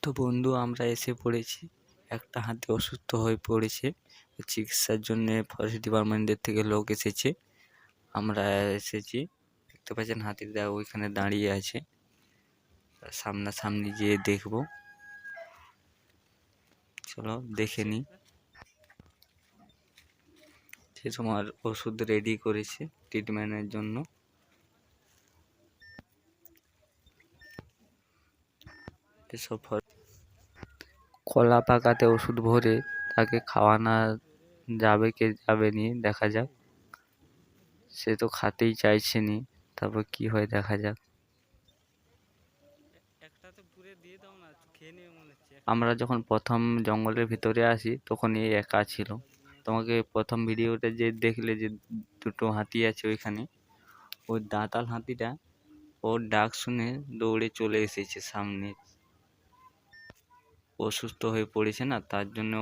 তো বন্ধু, আমরা এসে পড়েছি। একটা হাতি অসুস্থ হয়ে পড়েছে, চিকিৎসার জন্য ফরেস্ট ডিপার্টমেন্টের থেকে লোক এসেছে। আমরা এসেছি, দেখতে পাচ্ছেন হাতিটা ওইখানে দাঁড়িয়ে আছে। সামনাসামনি গিয়ে দেখবো, চলো দেখে নি। সে তোমার ওষুধ রেডি করেছে ট্রিটমেন্টের জন্য। এসব কলা পাকাতে ওষুধ ভরে তাকে খাওয়ানো যাবে কে যাবে নি, দেখা যাক। সে তো খাতেই চাইছে নি, তারপর কি হয় দেখা যাক। আমরা যখন প্রথম জঙ্গলের ভিতরে আসি তখন এই একা ছিল। তোমাকে প্রথম ভিডিওটা যে দেখলে যে দুটো হাতি আছে ওইখানে, ওই দাঁতাল হাতিটা ওর ডাক শুনে দৌড়ে চলে এসেছে সামনে। অসুস্থ হয়ে পড়েছে না, তার জন্য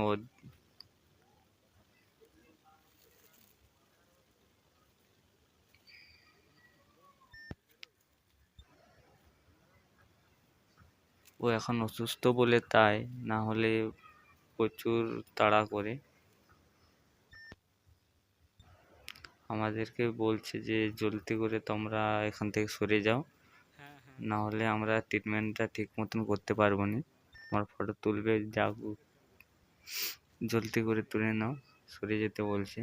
ও এখন অসুস্থ বলে তাই, না হলে প্রচুর তাড়া করে। আমাদেরকে বলছে যে জলদি করে তোমরা এখান থেকে সরে যাও, না হলে আমরা ট্রিটমেন্টটা ঠিক মতন করতে পারবো না। আমার ফটো তুলবে, যা জলদি করে তুলে নাও, সরে যেতে বলছে।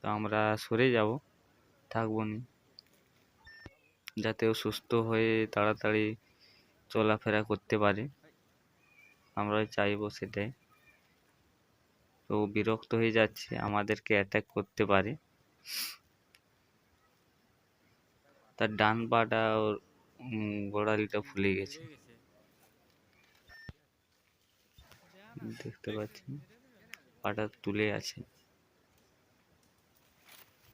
তো আমরা সরে যাব, থাকবো না, যাতে ও সুস্থ হয়ে তাড়াতাড়ি চলাফেরা করতে পারে। আমরা চাইবো সেটাই। তো বিরক্ত হয়ে যাচ্ছে, আমাদেরকে অ্যাটাক করতে পারে। তার ডান পাটা ওর গোড়ালিটা ফুলে গেছে, দেখতে পাচ্ছেন পাটা তুলে আছে।